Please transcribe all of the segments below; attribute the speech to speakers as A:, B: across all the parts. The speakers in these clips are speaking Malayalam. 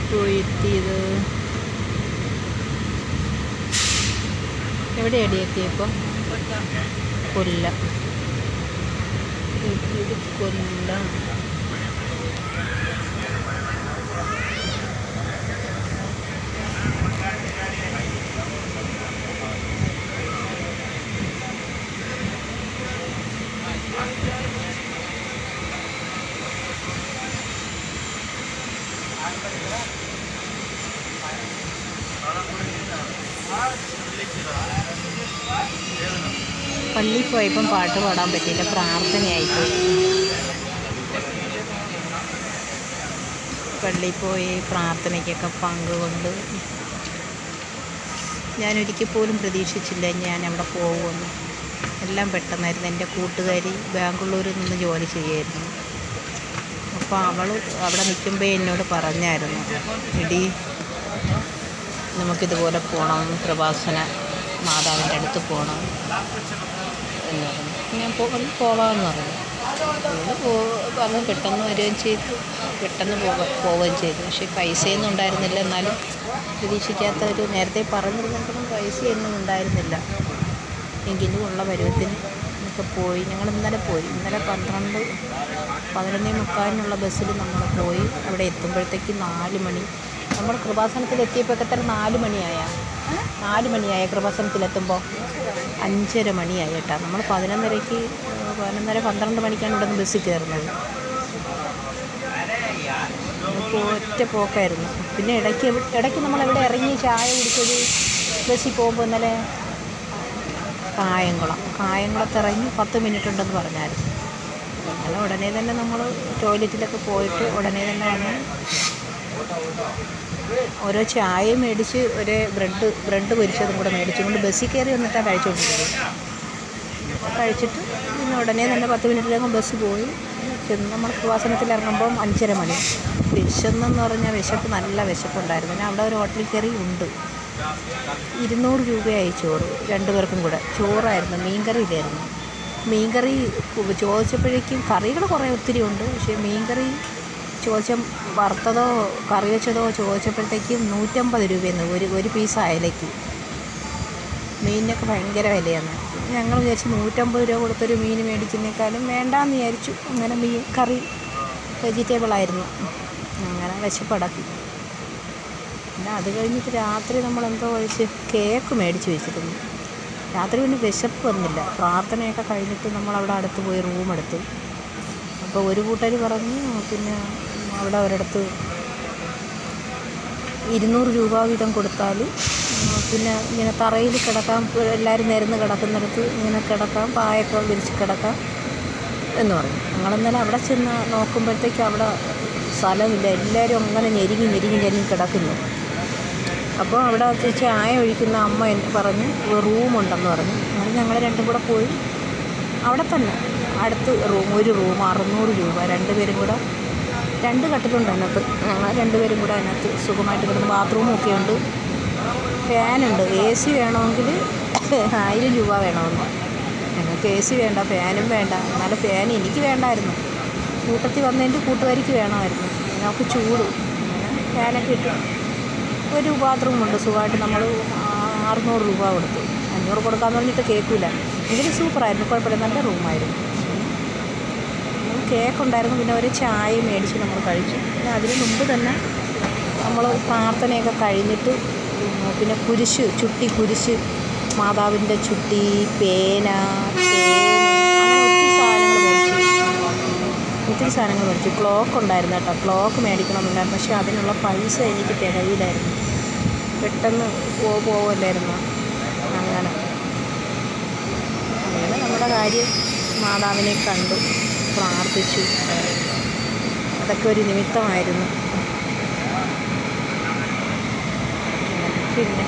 A: ഇപ്പോൾ എത്തിയത് എവിടെയാണ് എത്തിയപ്പോൾ? കൊല്ലം. ഇത് കൊല്ലം. പള്ളിയിൽ പോയപ്പം പാട്ട് പാടാൻ പറ്റിയില്ല, പ്രാർത്ഥനയായിപ്പോയി. പള്ളിയിൽ പോയി പ്രാർത്ഥനയ്ക്കൊക്കെ പങ്കുകൊണ്ട് ഞാനൊരിക്കൽ പോലും പ്രതീക്ഷിച്ചില്ല ഞാൻ അവിടെ പോകുമെന്ന്. എല്ലാം പെട്ടെന്നായിരുന്നു. എൻ്റെ കൂട്ടുകാരി ബാംഗ്ലൂരിൽ നിന്ന് ജോലി ചെയ്യായിരുന്നു. അപ്പോൾ അവൾ അവിടെ നിൽക്കുമ്പോൾ എന്നോട് പറഞ്ഞായിരുന്നു, എടി നമുക്കിതുപോലെ പോകണം, കൃപാസന മാതാവിൻ്റെ അടുത്ത് പോകണം എന്ന് പറഞ്ഞു. ഞാൻ പോകാമെന്ന് പറഞ്ഞു. പറഞ്ഞു പെട്ടെന്ന് വരികയും ചെയ്തു, പെട്ടെന്ന് പോവുകയും ചെയ്തു. പക്ഷേ പൈസയൊന്നും ഉണ്ടായിരുന്നില്ല. എന്നാലും പ്രതീക്ഷിക്കാത്ത ഒരു, നേരത്തെ പറഞ്ഞിരുന്നെങ്കിലും പൈസയൊന്നും ഉണ്ടായിരുന്നില്ല. എങ്കിലും ഉള്ള പരുവത്തിന് ഒക്കെ പോയി. ഞങ്ങൾ ഇന്നലെ പോയി. ഇന്നലെ 11:45 ബസ്സിൽ നമ്മൾ പോയി. അവിടെ എത്തുമ്പോഴത്തേക്ക് 4 മണി. നമ്മൾ കൃപാസനത്തിൽ എത്തിയപ്പോൾ എത്ര 4 മണിയായ കൃപാസനത്തിലെത്തുമ്പോൾ 5:30 മണിയായി കേട്ടോ. നമ്മൾ 11:30 12 മണിക്കാണ് ഇവിടെ നിന്ന് ബസ്സിൽ കയറുന്നത്. ഒറ്റ പോക്കായിരുന്നു. പിന്നെ ഇടയ്ക്ക് നമ്മളെവിടെ ഇറങ്ങി ചായ കുടിച്ചത് ബസ്സിൽ പോകുമ്പോൾ ഇന്നലെ കായംകുളത്ത് ഇറങ്ങി 10 മിനിറ്റ് ഉണ്ടെന്ന് പറഞ്ഞായിരുന്നു. അങ്ങനെ ഉടനെ തന്നെ നമ്മൾ ടോയ്ലറ്റിലൊക്കെ പോയിട്ട് ഉടനെ തന്നെ വന്ന് ഓരോ ചായ മേടിച്ച് ഒരു ബ്രെഡ് പൊരിച്ചതും കൂടെ മേടിച്ചുകൊണ്ട് ബസ്സിൽ കയറി വന്നിട്ടാണ് കഴിച്ചുകൊണ്ടിരുന്നത്. കഴിച്ചിട്ട് പിന്നെ ഉടനെ തന്നെ 10 മിനിറ്റിലകം ബസ് പോയി. ചെന്ന് നമ്മൾ കൃപാസനത്തിൽ ഇറങ്ങുമ്പം 5:30 മണി. വിശന്നെന്ന് പറഞ്ഞാൽ വിശപ്പ്, നല്ല വിശപ്പുണ്ടായിരുന്നു. ഞാൻ അവിടെ ഒരു ഹോട്ടലിൽ കയറി ഉണ്ട്. 200 രൂപയായി ചോറ്, 2 പേർക്കും കൂടെ. ചോറായിരുന്നു, മീൻകറി ഇല്ലായിരുന്നു. മീൻകറി ചോദിച്ചപ്പോഴേക്കും കറികൾ കുറേ ഒത്തിരി ഉണ്ട്. പക്ഷേ മീൻകറി വറുത്തതോ കറി വെച്ചതോ ചോദിച്ചപ്പോഴത്തേക്കും 150 രൂപയെന്ന് ഒരു പീസ് അയലയ്ക്ക്. മീനിനൊക്കെ ഭയങ്കര വിലയാണ്. ഞങ്ങൾ വിചാരിച്ചു 150 രൂപ കൊടുത്തൊരു മീൻ മേടിക്കുന്നേക്കാളും വേണ്ടാന്ന് വിചാരിച്ചു. അങ്ങനെ മീൻ കറി വെജിറ്റബിളായിരുന്നു. അങ്ങനെ വിശപ്പടക്കി. പിന്നെ അത് കഴിഞ്ഞിട്ട് രാത്രി നമ്മളെന്തോ കഴിച്ച് കേക്ക് മേടിച്ച് വെച്ചിരുന്നു. രാത്രി പിന്നെ വിശപ്പ് വന്നില്ല. പ്രാർത്ഥനയൊക്കെ കഴിഞ്ഞിട്ട് നമ്മളവിടെ അടുത്ത് പോയി റൂമെടുത്തു. അപ്പോൾ ഒരു കൂട്ടുകാർ പറഞ്ഞു, പിന്നെ അവിടെ ഒരിടത്ത് 200 രൂപ വീതം കൊടുത്താൽ പിന്നെ ഇങ്ങനെ തറയിൽ കിടക്കാം, എല്ലാവരും നിരന്ന് കിടക്കുന്നിടത്ത് ഇങ്ങനെ കിടക്കാം, പായൊക്കെ വിരിച്ച് കിടക്കാം എന്ന് പറഞ്ഞു. ഞങ്ങളെന്നാലും അവിടെ ചെന്ന് നോക്കുമ്പോഴത്തേക്ക് അവിടെ സ്ഥലമില്ല. എല്ലാവരും അങ്ങനെ ഞെരുങ്ങി കിടക്കുന്നു. അപ്പോൾ അവിടെ ചായ ഒഴിക്കുന്ന അമ്മ പറഞ്ഞ് റൂമുണ്ടെന്ന് പറഞ്ഞു. അങ്ങനെ ഞങ്ങൾ രണ്ടും കൂടെ പോയി. അവിടെ തന്നെ അടുത്ത് ഒരു റൂം 600 രൂപ. 2 പേരും കൂടെ, 2 കട്ടിലുണ്ട് അതിനകത്ത്. ഞങ്ങൾ 2 പേരും കൂടെ അതിനകത്ത് സുഖമായിട്ട് കിടന്ന്. ബാത്റൂമൊക്കെ ഉണ്ട്, ഫാനുണ്ട്. AC വേണമെങ്കിൽ 1000 രൂപ വേണമെന്ന്. ഞങ്ങൾക്ക് AC വേണ്ട, ഫാനും വേണ്ട. എന്നാലും ഫാൻ എനിക്ക് വേണ്ടായിരുന്നു. കൂട്ടത്തിൽ വന്നതിൻ്റെ കൂട്ടുകാരിക്ക് വേണമായിരുന്നു. ഞങ്ങൾക്ക് ചൂട്. അങ്ങനെ ഫാനൊക്കെ ഇട്ട് ഒരു ബാത്റൂമുണ്ട്. സുഖമായിട്ട് നമ്മൾ 600 രൂപ കൊടുത്തു. 500 കൊടുക്കാമെന്ന് പറഞ്ഞിട്ട് കേൾക്കില്ല. എങ്കിലും സൂപ്പറായിരുന്നു, കുഴപ്പമില്ല, നല്ല റൂമായിരുന്നു. കേക്കുണ്ടായിരുന്നു. പിന്നെ ഒരു ചായ മേടിച്ച് നമ്മൾ കഴിച്ചു. പിന്നെ അതിന് മുമ്പ് തന്നെ നമ്മൾ പ്രാർത്ഥനയൊക്കെ കഴിഞ്ഞിട്ട് പിന്നെ കുരിശ്, മാതാവിൻ്റെ ചുട്ടി, പേന, ഒത്തിരി സാധനങ്ങൾ മേടിച്ചു. ക്ലോക്ക് ഉണ്ടായിരുന്നു കേട്ടോ. ക്ലോക്ക് മേടിക്കണമെന്നുണ്ടായിരുന്നു. പക്ഷേ അതിനുള്ള പൈസ എനിക്ക് തികയില്ലായിരുന്നു. പെട്ടെന്ന് പോവല്ലായിരുന്നു. അങ്ങനെ നമ്മുടെ കാര്യം മാതാവിനെ കണ്ടു, പ്രാർത്ഥിച്ചു. അതൊക്കെ ഒരു നിമിത്തമായിരുന്നു. പിന്നെ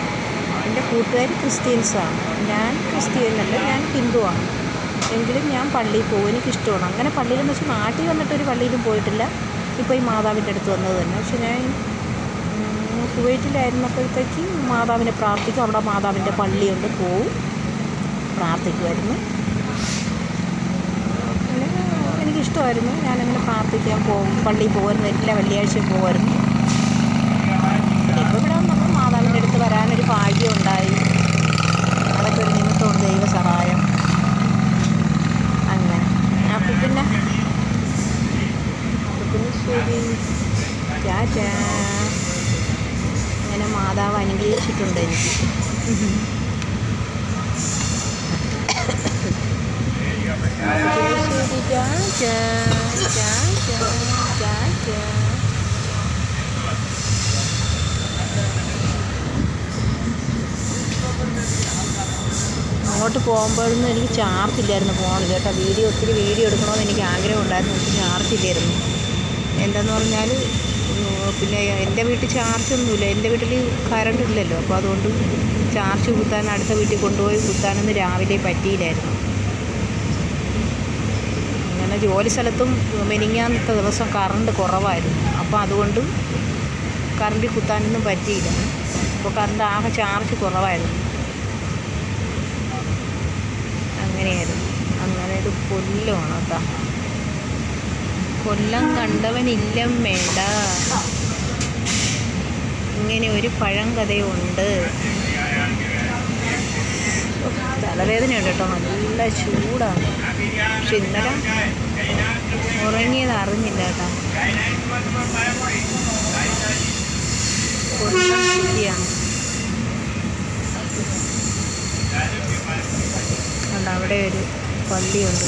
A: എൻ്റെ കൂട്ടുകാർ ക്രിസ്ത്യൻസാണ്. ഞാൻ ക്രിസ്ത്യനല്ല, ഞാൻ ഹിന്ദുവാണ്. എങ്കിലും ഞാൻ പള്ളിയിൽ പോകും, എനിക്കിഷ്ടമാണ്. അങ്ങനെ പള്ളിയിലെന്ന് വെച്ചാൽ നാട്ടിൽ വന്നിട്ടൊരു പള്ളിയിലും പോയിട്ടില്ല. ഇപ്പോൾ ഈ മാതാവിൻ്റെ അടുത്ത് വന്നത് തന്നെ. പക്ഷെ ഞാൻ കുവൈറ്റിലായിരുന്നപ്പോഴത്തേക്ക് മാതാവിനെ പ്രാർത്ഥിക്കും. അവിടെ മാതാവിൻ്റെ പള്ളിയുണ്ട്, പോവും, പ്രാർത്ഥിക്കുമായിരുന്നു. പിന്നെ എനിക്കിഷ്ടമായിരുന്നു. ഞാനങ്ങനെ പ്രാർത്ഥിക്കാൻ പോകും, പള്ളിയിൽ പോകുമായിരുന്നു. എല്ലാ വെള്ളിയാഴ്ചയും പോകുമായിരുന്നു. ഭാഗ്യം ഉണ്ടായി. അതൊക്കെ ഒരു നിമിത്തമുണ്ട്, ദൈവ സഹായം. അങ്ങനെ അപ്പോൾ പിന്നെ ശരി, ടാറ്റാ. അങ്ങനെ മാതാവ് അനുഗ്രഹിച്ചിട്ടുണ്ട് എനിക്ക്. ശരി, ടാറ്റാ, ടാറ്റാ, ടാറ്റാ. അങ്ങോട്ട് പോകുമ്പോഴൊന്നും എനിക്ക് ചാർജില്ലായിരുന്നു ഫോണിൽ കേട്ടോ. ഒത്തിരി വീഡിയോ എടുക്കണമെന്ന് എനിക്ക് ആഗ്രഹം ഉണ്ടായിരുന്നു. എനിക്ക് ചാർജില്ലായിരുന്നു. എന്താണെന്ന് പറഞ്ഞാൽ പിന്നെ എൻ്റെ വീട്ടിൽ ചാർജൊന്നുമില്ല. എൻ്റെ വീട്ടിൽ കറണ്ട് ഇല്ലല്ലോ. അപ്പോൾ അതുകൊണ്ട് ചാർജ് കുത്താൻ അടുത്ത വീട്ടിൽ കൊണ്ടുപോയി കുത്താനൊന്നും രാവിലെ പറ്റിയില്ലായിരുന്നു. അങ്ങനെ ജോലി സ്ഥലത്തും മെനിങ്ങാന്നത്തെ ദിവസം കറണ്ട് കുറവായിരുന്നു. അപ്പോൾ അതുകൊണ്ട് കറണ്ടിൽ കുത്താനൊന്നും പറ്റിയില്ല. അപ്പോൾ കറണ്ട് ആകെ ചാർജ് കുറവായിരുന്നു. അങ്ങനെയായിരുന്നു. അങ്ങനെ ഒരു കൊല്ലമാണ് കേട്ടോ. കൊല്ലം കണ്ടവനില്ലം വേണ്ട, ഇങ്ങനെ ഒരു പഴങ്കഥയുണ്ട്. തലവേദനയുണ്ട് കേട്ടോ, നല്ല ചൂടാണ്. പക്ഷെ ഇന്നലെ ഉറങ്ങിയത് അറിഞ്ഞില്ല കേട്ടോ. കൊല്ലം സിറ്റിയാണ്. അവിടെ ഒരു പള്ളിയുണ്ട്.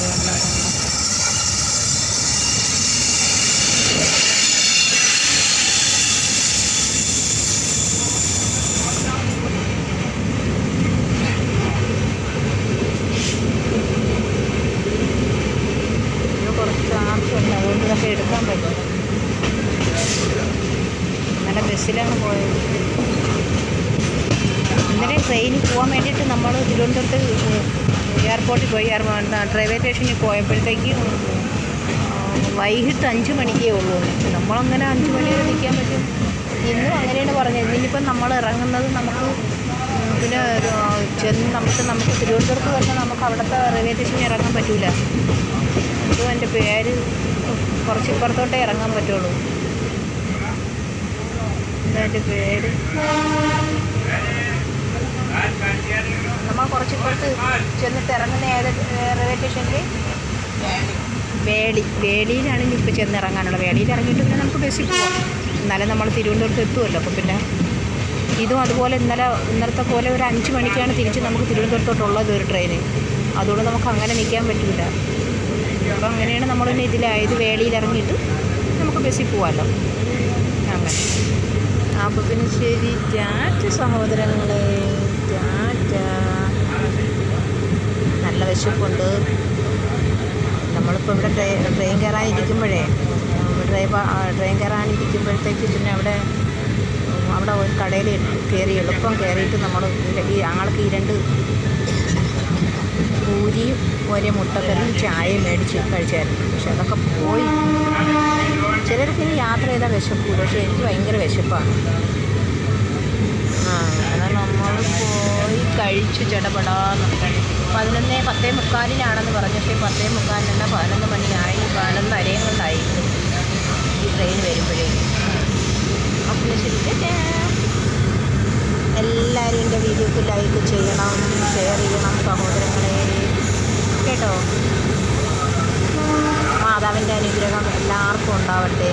A: കുറച്ച് ആവശ്യമുണ്ട്, അതുകൊണ്ട് ഇതൊക്കെ എടുക്കാൻ പറ്റും. നല്ല ബസ്സിലാണ് പോയത്. ഇന്നലെ ട്രെയിനിൽ പോകാൻ വേണ്ടിയിട്ട് നമ്മൾ തിരുവനന്തപുരത്ത് എയർപോർട്ടിൽ പോയി. റെയിൽവേ സ്റ്റേഷനിൽ പോയപ്പോഴത്തേക്ക് വൈകിട്ട് 5 മണിക്കേ ഉള്ളൂ. നമ്മളങ്ങനെ 5 മണി വരെ നിൽക്കാൻ പറ്റും. ഇന്നും അങ്ങനെയാണ് പറഞ്ഞത്. ഇന്നിപ്പം നമ്മൾ ഇറങ്ങുന്നത് നമുക്ക് പിന്നെ നമുക്ക് തിരുവനന്തപുരത്ത് വന്നാൽ നമുക്ക് അവിടുത്തെ റെയിൽവേ സ്റ്റേഷനിൽ ഇറങ്ങാൻ പറ്റില്ല. അതും എൻ്റെ പേര് കുറച്ച് ഇപ്പുറത്തോട്ടേ ഇറങ്ങാൻ പറ്റുള്ളൂ. എന്താ എൻ്റെ പേര്, നമ്മൾ കുറച്ച് ഇപ്പുറത്ത് ചെന്നിട്ട് ഇറങ്ങുന്ന ഏത് റെയിൽവേ സ്റ്റേഷനിൽ വേളിയിലാണ് ഇപ്പോൾ ചെന്നിറങ്ങാനുള്ള. വേളിയിൽ ഇറങ്ങിയിട്ട് പിന്നെ നമുക്ക് ബസ്സിൽ പോകാം. എന്നാലും നമ്മൾ തിരുവനന്തപുരത്ത് എത്തുമല്ലോ. അപ്പോൾ പിന്നെ ഇതും അതുപോലെ ഇന്നലത്തെ പോലെ ഒരു 5 മണിക്കാണ് തിരിച്ച് നമുക്ക് തിരുവനന്തപുരത്തോട്ടുള്ളത് ഒരു ട്രെയിന്. അതുകൊണ്ട് നമുക്ക് അങ്ങനെ നിൽക്കാൻ പറ്റില്ല. അപ്പോൾ അങ്ങനെയാണ് നമ്മളിന്ന് ഇതിലായത്. വേളിയിൽ ഇറങ്ങിയിട്ട് നമുക്ക് ബസ്സിൽ പോകാമല്ലോ. അങ്ങനെ അപ്പോൾ പിന്നെ ശരി, ടാറ്റ സഹോദരങ്ങളെ, ടാറ്റ. നല്ല വിശപ്പുണ്ട്. നമ്മളിപ്പോൾ ഇവിടെ ട്രെയിൻ കയറാനിരിക്കുമ്പോഴേ ട്രെയിൻ കയറാനിരിക്കുമ്പോഴത്തേക്ക് പിന്നെ അവിടെ ഒരു കടയിൽ കയറി എളുപ്പം കയറിയിട്ട് നമ്മൾ ഞങ്ങൾക്ക് 2 പൂരിയും ഒരേ മുട്ടക്കറിയും ചായയും മേടിച്ച് കഴിച്ചായിരുന്നു. പക്ഷെ അതൊക്കെ പോയി. ചിലർക്ക് ഇനി യാത്ര ചെയ്താൽ വിശപ്പില്ല. പക്ഷേ എനിക്ക് ഭയങ്കര വിശപ്പാണ്. അങ്ങനെ നമ്മൾ പോയി കഴിച്ചു ചടപടാന്ന്. 11:45 പറഞ്ഞു. പക്ഷേ 10:45 11 മണിയായി. 11:30 കൊണ്ടായി ഈ ട്രെയിൻ വരുമ്പോഴേക്കും. അപ്പോൾ ശരി, എല്ലാവരും എൻ്റെ വീഡിയോക്ക് ലൈക്ക് ചെയ്യണം, ഷെയർ ചെയ്യണം സഹോദരങ്ങളെ കേട്ടോ. മാതാവിൻ്റെ അനുഗ്രഹം എല്ലാവർക്കും ഉണ്ടാവട്ടെ.